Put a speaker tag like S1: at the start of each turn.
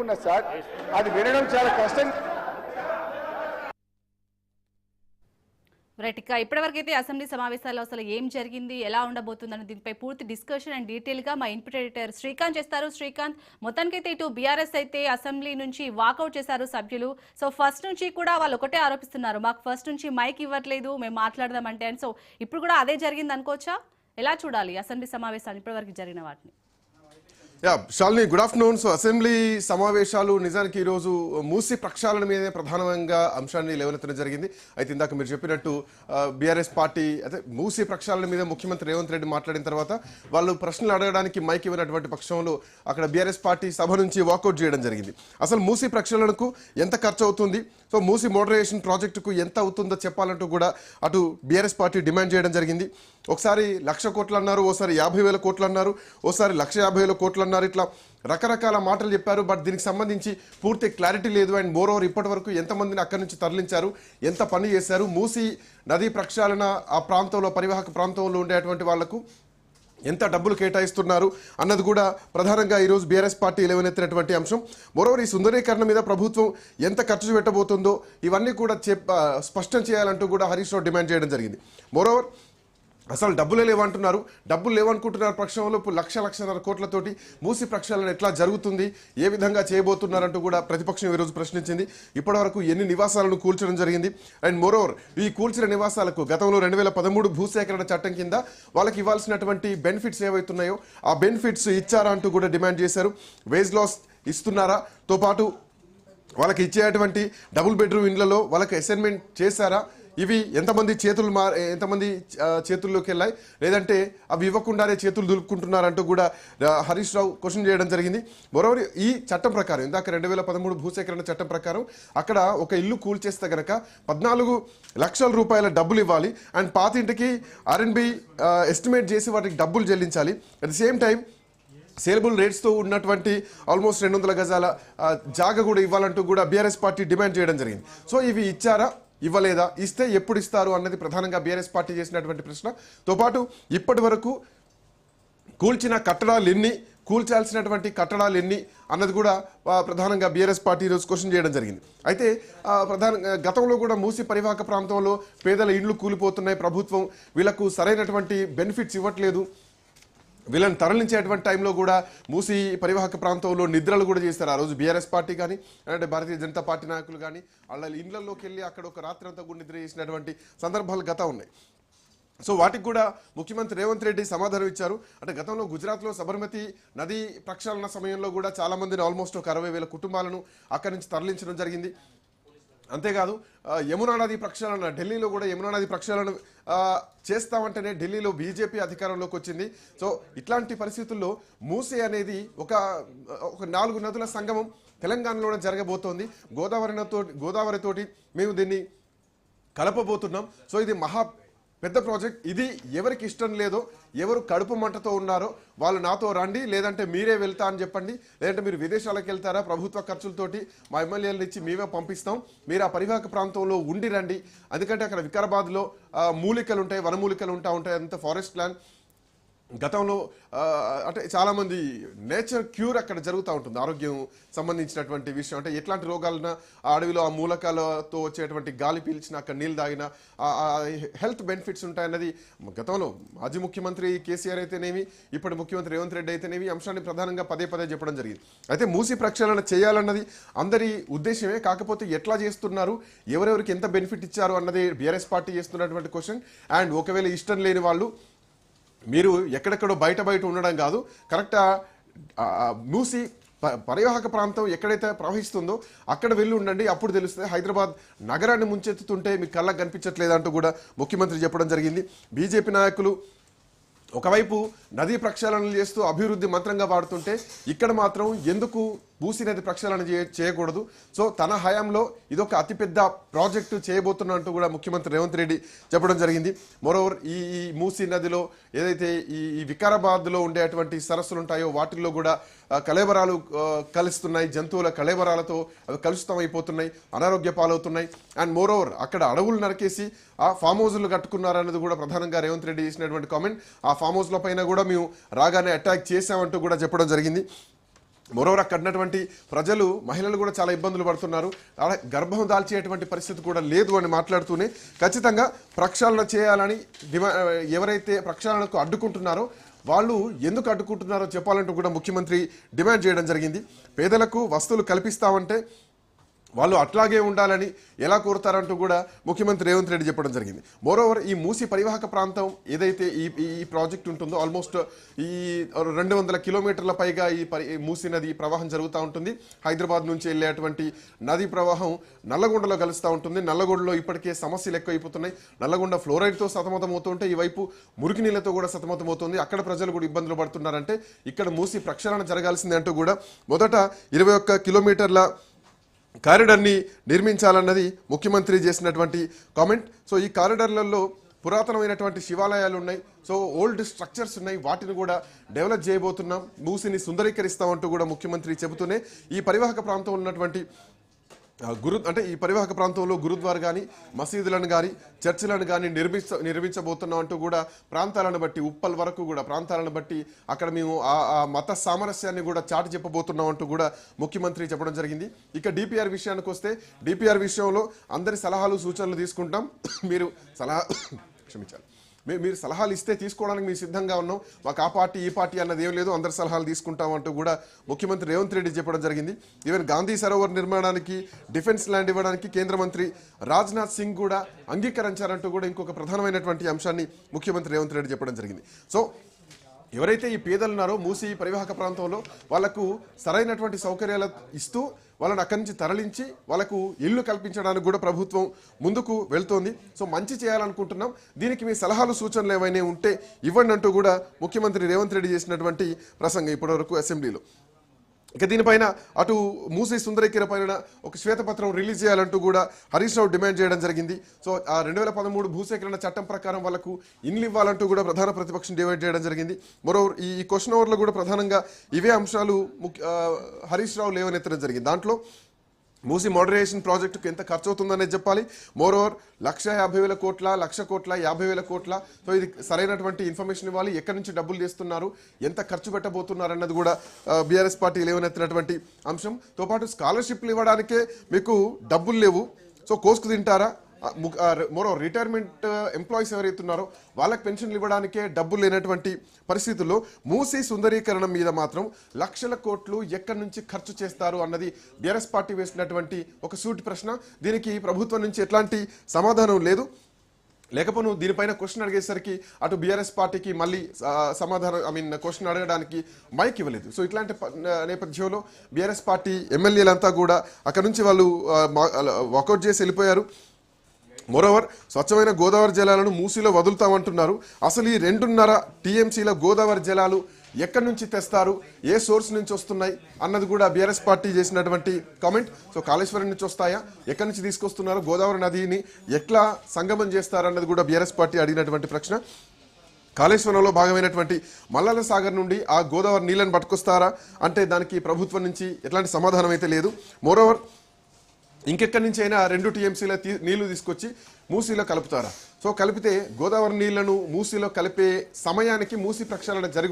S1: ఉన్నది సార్. అది వినడం చాలా కష్టం.
S2: రైట్. ఇక ఇప్పటివరకు అయితే అసెంబ్లీ సమావేశాల్లో అసలు ఏం జరిగింది, ఎలా ఉండబోతుందని దీనిపై పూర్తి డిస్కషన్ అండ్ డీటెయిల్గా మా ఇన్పుట్ ఎడిటర్ శ్రీకాంత్ చేస్తారు. శ్రీకాంత్, మొత్తానికైతే ఇటు బీఆర్ఎస్ అయితే అసెంబ్లీ నుంచి వాకౌట్ చేశారు సభ్యులు. సో ఫస్ట్ నుంచి కూడా వాళ్ళు ఒకటే ఆరోపిస్తున్నారు, మాకు ఫస్ట్ నుంచి మైక్ ఇవ్వట్లేదు, మేము మాట్లాడదామంటే. అండ్ సో ఇప్పుడు కూడా అదే జరిగింది అనుకోవచ్చా? ఎలా చూడాలి అసెంబ్లీ సమావేశాలు ఇప్పటివరకు జరిగిన వాటిని?
S3: Shalini, good afternoon. So assembly సమావేశాలు నిజానికి ఈరోజు మూసి ప్రక్షాళన మీదే ప్రధానంగా అంశాన్ని లేవనెత్తడం జరిగింది. అయితే ఇందాక మీరు చెప్పినట్టు బీఆర్ఎస్ పార్టీ అయితే మూసి ప్రక్షాళన మీద ముఖ్యమంత్రి రేవంత్ రెడ్డి మాట్లాడిన తర్వాత వాళ్ళు ప్రశ్నలు అడగడానికి మైక్ ఇవ్వనటువంటి పక్షంలో అక్కడ బీఆర్ఎస్ పార్టీ సభ నుంచి వాకౌట్ చేయడం జరిగింది. అసలు మూసి ప్రక్షాళనకు ఎంత ఖర్చు అవుతుంది, సో మూసి మోడరేషన్ ప్రాజెక్టుకు ఎంత అవుతుందో చెప్పాలంటూ కూడా అటు బీఆర్ఎస్ పార్టీ డిమాండ్ చేయడం జరిగింది. ఒకసారి 1,00,000 కోట్లు అన్నారు, ఓసారి 50,000 కోట్లు అన్నారు, ఓసారి 1,50,000 కోట్లు అన్నారు. ఇట్లా రకరకాల మాటలు చెప్పారు. బట్ దీనికి సంబంధించి పూర్తి క్లారిటీ లేదు. అండ్ మోర్ ఓవర్ ఇప్పటి వరకు ఎంతమందిని అక్కడి నుంచి తరలించారు, ఎంత పని చేశారు, మూసి నదీ ప్రక్షాళన ఆ ప్రాంతంలో పరివాహక ప్రాంతంలో ఉండేటువంటి వాళ్లకు ఎంత డబ్బులు కేటాయిస్తున్నారు అన్నది కూడా ప్రధానంగా ఈరోజు బీఆర్ఎస్ పార్టీ లేవనెత్తినటువంటి అంశం. మరోవర్ ఈ సుందరీకరణ మీద ప్రభుత్వం ఎంత ఖర్చు పెట్టబోతుందో ఇవన్నీ కూడా స్పష్టం చేయాలంటూ కూడా హరీష్ రావు డిమాండ్ చేయడం జరిగింది. మరోవర్ అసలు డబ్బులే లేవంటున్నారు. డబ్బులు లేవనుకుంటున్నారు పక్షంలో 1,00,00,000 కోట్లతోటి మూసి ప్రక్షాళన ఎట్లా జరుగుతుంది, ఏ విధంగా చేయబోతున్నారంటూ కూడా ప్రతిపక్షం ఈరోజు ప్రశ్నించింది. ఇప్పటివరకు ఎన్ని నివాసాలను కూల్చడం జరిగింది, అండ్ మోరోవర్ ఈ కూల్చిన నివాసాలకు గతంలో 2013 భూసేకరణ చట్టం కింద వాళ్ళకి ఇవ్వాల్సినటువంటి బెనిఫిట్స్ ఏవైతున్నాయో ఆ బెనిఫిట్స్ ఇచ్చారా అంటూ కూడా డిమాండ్ చేశారు. వేజ్ లాస్ ఇస్తున్నారా, తో పాటు వాళ్ళకి ఇచ్చేటువంటి డబుల్ బెడ్రూమ్ ఇండ్లలో వాళ్ళకి అసైన్మెంట్ చేశారా, ఇవి ఎంతమంది చేతుల్లోకి వెళ్ళాయి, లేదంటే అవి ఇవ్వకుండానే చేతులు దులుపుకుంటున్నారంటూ కూడా హరీష్ రావు క్వశ్చన్ చేయడం జరిగింది. మరోవర్ ఈ చట్టం ప్రకారం ఇందాక 2013 భూసేకరణ చట్టం ప్రకారం అక్కడ ఒక ఇల్లు కూల్చేస్తే గనక 14 లక్షల రూపాయల డబ్బులు ఇవ్వాలి. అండ్ పాతింటికి R&B ఎస్టిమేట్ చేసి వాటికి డబ్బులు చెల్లించాలి. At the same time saleable రేట్స్తో ఉన్నటువంటి ఆల్మోస్ట్ 200 గజాల జాగా కూడా ఇవ్వాలంటూ కూడా బీఆర్ఎస్ పార్టీ డిమాండ్ చేయడం జరిగింది. సో ఇవి ఇచ్చారా, ఇవ్వలేదా, ఇస్తే ఎప్పుడు ఇస్తారు అన్నది ప్రధానంగా బీఆర్ఎస్ పార్టీ చేసినటువంటి ప్రశ్నతో పాటు ఇప్పటి వరకు కూల్చిన కట్టడాలు ఎన్ని, కూల్చాల్సినటువంటి కట్టడాలు ఎన్ని అన్నది కూడా ప్రధానంగా బీఆర్ఎస్ పార్టీ ఈరోజు క్వశ్చన్ చేయడం జరిగింది. అయితే ప్రధానంగా గతంలో కూడా మూసి పరివాహక ప్రాంతంలో పేదల ఇండ్లు కూలిపోతున్నాయి, ప్రభుత్వం వీళ్లకు సరైనటువంటి బెనిఫిట్స్ ఇవ్వట్లేదు, వీళ్ళని తరలించేటువంటి టైంలో కూడా మూసి పరివాహక ప్రాంతంలో నిద్రలు కూడా చేస్తారు. ఆ రోజు బీఆర్ఎస్ పార్టీ కానీ అంటే భారతీయ జనతా పార్టీ నాయకులు కానీ వాళ్ళ ఇళ్లలోకి వెళ్ళి అక్కడ ఒక రాత్రి అంతా కూడా నిద్ర చేసినటువంటి సందర్భాలు గతం ఉన్నాయి. సో వాటికి కూడా ముఖ్యమంత్రి రేవంత్ రెడ్డి సమాధానం ఇచ్చారు. అంటే గతంలో గుజరాత్లో సబర్మతి నదీ ప్రక్షాళన సమయంలో కూడా చాలామందిని ఆల్మోస్ట్ ఒక 60,000 కుటుంబాలను అక్కడి నుంచి తరలించడం జరిగింది. అంతేకాదు యమునా నది ప్రక్షాళన, ఢిల్లీలో కూడా యమునా నది ప్రక్షాళన చేస్తామంటేనే ఢిల్లీలో బీజేపీ అధికారంలోకి వచ్చింది. సో ఇట్లాంటి పరిస్థితుల్లో మూసీ అనేది ఒక 4 నదుల సంగమం తెలంగాణలోనే జరగబోతోంది. గోదావరితోటి మేము దీన్ని కలపబోతున్నాం. సో ఇది మహా పెద్ద ప్రాజెక్ట్. ఇది ఎవరికి ఇష్టం లేదో, ఎవరు కడుపు మంటతో ఉన్నారో వాళ్ళు నాతో రండి, లేదంటే మీరే వెళ్తా అని చెప్పండి, లేదంటే మీరు విదేశాలకు వెళ్తారా, ప్రభుత్వ ఖర్చులతోటి మా ఎమ్మెల్యేలను ఇచ్చి మేమే పంపిస్తాం, మీరు ఆ పరివాహక ప్రాంతంలో ఉండి రండి. ఎందుకంటే అక్కడ వికారాబాద్లో మూలికలు ఉంటాయి, వనమూలికలు ఉంటాయి, అంత ఫారెస్ట్ ల్యాండ్. గతంలో అంటే చాలామంది నేచర్ క్యూర్ అక్కడ జరుగుతూ ఉంటుంది, ఆరోగ్యం సంబంధించినటువంటి విషయం. అంటే ఎట్లాంటి రోగాలన్నా ఆ అడవిలో ఆ మూలకాలతో వచ్చేటువంటి గాలి పీల్చిన, అక్కడ నీళ్ళు తాగిన హెల్త్ బెనిఫిట్స్ ఉంటాయన్నది గతంలో మాజీ ముఖ్యమంత్రి కేసీఆర్ అయితేనేమి, ఇప్పటి ముఖ్యమంత్రి రేవంత్ రెడ్డి అయితేనేమి అంశాన్ని ప్రధానంగా పదే చెప్పడం జరిగింది. అయితే మూసి ప్రక్షాళన చేయాలన్నది అందరి ఉద్దేశమే. కాకపోతే ఎట్లా చేస్తున్నారు, ఎవరెవరికి ఎంత బెనిఫిట్ ఇచ్చారు అన్నది బీఆర్ఎస్ పార్టీ చేస్తున్నటువంటి క్వశ్చన్. అండ్ ఒకవేళ ఇష్టం లేని వాళ్ళు మీరు ఎక్కడెక్కడో బయట ఉండడం కాదు, కరెక్ట్గా మూసి పరివాహక ప్రాంతం ఎక్కడైతే ప్రవహిస్తుందో అక్కడ వెళ్ళి ఉండండి, అప్పుడు తెలుస్తుంది. హైదరాబాద్ నగరాన్ని ముంచెత్తుతుంటే మీకు కళ్ళకు కనిపించట్లేదంటూ కూడా ముఖ్యమంత్రి చెప్పడం జరిగింది. బీజేపీ నాయకులు ఒకవైపు నదీ ప్రక్షాళనలు చేస్తూ అభివృద్ధి మంత్రంగా వాడుతుంటే ఇక్కడ మాత్రం ఎందుకు మూసీ నది ప్రక్షాళన చేయకూడదు, సో తన హయాంలో ఇదొక అతిపెద్ద ప్రాజెక్టు చేయబోతున్నట్టు కూడా ముఖ్యమంత్రి రేవంత్ రెడ్డి చెప్పడం జరిగింది. మరోవర్ ఈ మూసీ నదిలో ఏదైతే ఈ వికారాబాద్లో ఉండేటువంటి సరస్సులు ఉంటాయో వాటిల్లో కూడా కళేబరాలు కలుస్తున్నాయి, జంతువుల కళేబరాలతో అవి కలుషితం అయిపోతున్నాయి, అనారోగ్య పాలవుతున్నాయి. అండ్ మోరోవర్ అక్కడ అడవులు నరికేసి ఆ ఫామ్ హౌజులు కట్టుకున్నారన్నది కూడా ప్రధానంగా రేవంత్ రెడ్డి చేసినటువంటి కామెంట్. ఆ ఫామ్ హౌస్ల పైన కూడా మేము రాగానే అటాక్ చేశామంటూ కూడా చెప్పడం జరిగింది. మరోవర్ అక్కడ ఉన్నటువంటి ప్రజలు మహిళలు కూడా చాలా ఇబ్బందులు పడుతున్నారు. గర్భం దాల్చేటువంటి పరిస్థితి కూడా లేదు అని మాట్లాడుతూనే ఖచ్చితంగా ప్రక్షాళన చేయాలని ఎవరైతే ప్రక్షాళనకు అడ్డుకుంటున్నారో వాళ్ళు ఎందుకు అడ్డుకుంటున్నారో చెప్పాలంటూ కూడా ముఖ్యమంత్రి డిమాండ్ చేయడం జరిగింది. పేదలకు వస్తువులు కల్పిస్తామంటే వాళ్ళు అట్లాగే ఉండాలని ఎలా కోరుతారంటూ కూడా ముఖ్యమంత్రి రేవంత్ రెడ్డి చెప్పడం జరిగింది. మోరోవర్ ఈ మూసి పరివాహక ప్రాంతం ఏదైతే ఈ ప్రాజెక్ట్ ఉంటుందో ఆల్మోస్ట్ ఈ 200 కిలోమీటర్ల పైగా ఈ మూసి నది ప్రవాహం జరుగుతూ ఉంటుంది. హైదరాబాద్ నుంచి వెళ్ళేటువంటి నది ప్రవాహం నల్లగొండలో కలుస్తూ ఉంటుంది. నల్లగొండలో ఇప్పటికే సమస్యలు ఎక్కువైపోతున్నాయి. నల్లగొండ ఫ్లోరైడ్తో సతమతమవుతుంటే ఈ వైపు మురికి నీళ్లతో కూడా సతమతమవుతుంది. అక్కడ ప్రజలు కూడా ఇబ్బందులు పడుతున్నారంటే ఇక్కడ మూసి ప్రక్షాళన జరగాల్సిందే అంటూ కూడా మొదట 21 కిలోమీటర్ల కారిడార్ని నిర్మించాలన్నది ముఖ్యమంత్రి చేసినటువంటి కామెంట్. సో ఈ కారిడార్లలో పురాతనమైనటువంటి శివాలయాలు ఉన్నాయి. సో ఓల్డ్ స్ట్రక్చర్స్ ఉన్నాయి. వాటిని కూడా డెవలప్ చేయబోతున్నాం, మూసిని సుందరీకరిస్తామంటూ కూడా ముఖ్యమంత్రి చెబుతూనే ఈ పరివాహక ప్రాంతంలో ఉన్నటువంటి ఈ పరివాహక ప్రాంతంలో గురుద్వార్ కానీ మసీదులను కానీ చర్చిలను కానీ నిర్మించబోతున్నాం అంటూ కూడా ప్రాంతాలను బట్టి ఉప్పల్ వరకు కూడా ప్రాంతాలను బట్టి అక్కడ మేము ఆ మత సామరస్యాన్ని కూడా చాటి చెప్పబోతున్నాం అంటూ కూడా ముఖ్యమంత్రి చెప్పడం జరిగింది. ఇక డిపిఆర్ విషయానికి వస్తే డిపిఆర్ విషయంలో అందరి సలహాలు సూచనలు తీసుకుంటాం. మీరు క్షమించాలి, మీరు సలహాలు ఇస్తే తీసుకోవడానికి మేము సిద్ధంగా ఉన్నాం. మాకు ఆ పార్టీ ఈ పార్టీ అన్నది ఏం లేదు, అందరి సలహాలు తీసుకుంటాం అంటూ కూడా ముఖ్యమంత్రి రేవంత్ రెడ్డి చెప్పడం జరిగింది. ఈవెన్ గాంధీ సరోవర్ నిర్మాణానికి డిఫెన్స్ ల్యాండ్ ఇవ్వడానికి కేంద్ర మంత్రి రాజ్నాథ్ సింగ్ కూడా అంగీకరించారంటూ కూడా ఇంకొక ప్రధానమైనటువంటి అంశాన్ని ముఖ్యమంత్రి రేవంత్ రెడ్డి చెప్పడం జరిగింది. సో ఎవరైతే ఈ పేదలు ఉన్నారో మూసి పరివాహక ప్రాంతంలో వాళ్లకు సరైనటువంటి సౌకర్యాలు ఇస్తూ వాళ్ళని అక్కడి నుంచి తరలించి వాళ్ళకు ఇల్లు కల్పించడానికి కూడా ప్రభుత్వం ముందుకు వెళ్తోంది. సో మంచి చేయాలనుకుంటున్నాం, దీనికి మీ సలహాలు సూచనలు ఏవైనా ఉంటే ఇవ్వండి అంటూ కూడా ముఖ్యమంత్రి రేవంత్ రెడ్డి చేసినటువంటి ప్రసంగం ఇప్పటివరకు అసెంబ్లీలో. ఇక దీనిపైన అటు మూసి సుందరీకరణ పైన ఒక శ్వేతపత్రం రిలీజ్ చేయాలంటూ కూడా హరీష్ రావు డిమాండ్ చేయడం జరిగింది. సో ఆ 2013 భూసేకరణ చట్టం ప్రకారం వాళ్ళకు ఇండ్లు ఇవ్వాలంటూ కూడా ప్రధాన ప్రతిపక్షం డిమాండ్ చేయడం జరిగింది. మరోవర్ ఈ క్వశ్చన్ అవర్లో కూడా ప్రధానంగా ఇవే అంశాలు హరీష్ రావు లేవనెత్తడం జరిగింది. దాంట్లో మూసి మోడరేషన్ ప్రాజెక్టుకు ఎంత ఖర్చు అవుతుందనేది చెప్పాలి. మోరోవర్ 1,50,000 కోట్ల 1,00,000 కోట్ల 50,000 కోట్ల. సో ఇది సరైనటువంటి ఇన్ఫర్మేషన్ ఇవ్వాలి. ఎక్కడి నుంచి డబ్బులు చేస్తున్నారు, ఎంత ఖర్చు పెట్టబోతున్నారు అన్నది కూడా బీఆర్ఎస్ పార్టీ లేవనెత్తినటువంటి అంశంతో పాటు స్కాలర్షిప్లు ఇవ్వడానికే మీకు డబ్బులు లేవు, సో కోసుకు తింటారా? మరో రిటైర్మెంట్ ఎంప్లాయీస్ ఎవరైతే ఉన్నారో వాళ్ళకి పెన్షన్లు ఇవ్వడానికే డబ్బులు లేనటువంటి పరిస్థితుల్లో మూసి సుందరీకరణ మీద మాత్రం 1,00,000 కోట్లు ఎక్కడి నుంచి ఖర్చు చేస్తారు అన్నది బీఆర్ఎస్ పార్టీ వేసినటువంటి ఒక సూటి ప్రశ్న. దీనికి ప్రభుత్వం నుంచి ఎట్లాంటి సమాధానం లేదు. లేకపోతే దీనిపైన క్వశ్చన్ అడిగేసరికి అటు బీఆర్ఎస్ పార్టీకి మళ్ళీ సమాధానం క్వశ్చన్ అడగడానికి మైక్ ఇవ్వలేదు. సో ఇట్లాంటి నేపథ్యంలో బీఆర్ఎస్ పార్టీ ఎమ్మెల్యేలంతా కూడా అక్కడ నుంచి వాళ్ళు వాకౌట్ చేసి వెళ్ళిపోయారు. మోరోవర్ స్వచ్ఛమైన గోదావరి జలాలను మూసిలో వదులుతామంటున్నారు. అసలు ఈ 2.5 టీఎంసీల గోదావరి జలాలు ఎక్కడి నుంచి తెస్తారు, ఏ సోర్స్ నుంచి వస్తున్నాయి అన్నది కూడా బీఆర్ఎస్ పార్టీ చేసినటువంటి కామెంట్. సో కాళేశ్వరం నుంచి వస్తాయా, ఎక్కడి నుంచి తీసుకొస్తున్నారు, గోదావరి నదిని ఎట్లా సంగమం చేస్తారన్నది కూడా బీఆర్ఎస్ పార్టీ అడిగినటువంటి ప్రశ్న. కాళేశ్వరంలో భాగమైనటువంటి మల్లల సాగర్ నుండి ఆ గోదావరి నీళ్ళని పట్టుకొస్తారా అంటే దానికి ప్రభుత్వం నుంచి ఎట్లాంటి సమాధానం అయితే లేదు. మోరోవర్ ఇంకెక్కడి నుంచి అయినా 2 టీఎంసీల నీళ్లు తీసుకొచ్చి మూసీలో కలుపుతారా? సో కలిపితే గోదావరి నీళ్లను మూసీలో కలిపే సమయానికి మూసీ ప్రక్షాళన జరిగి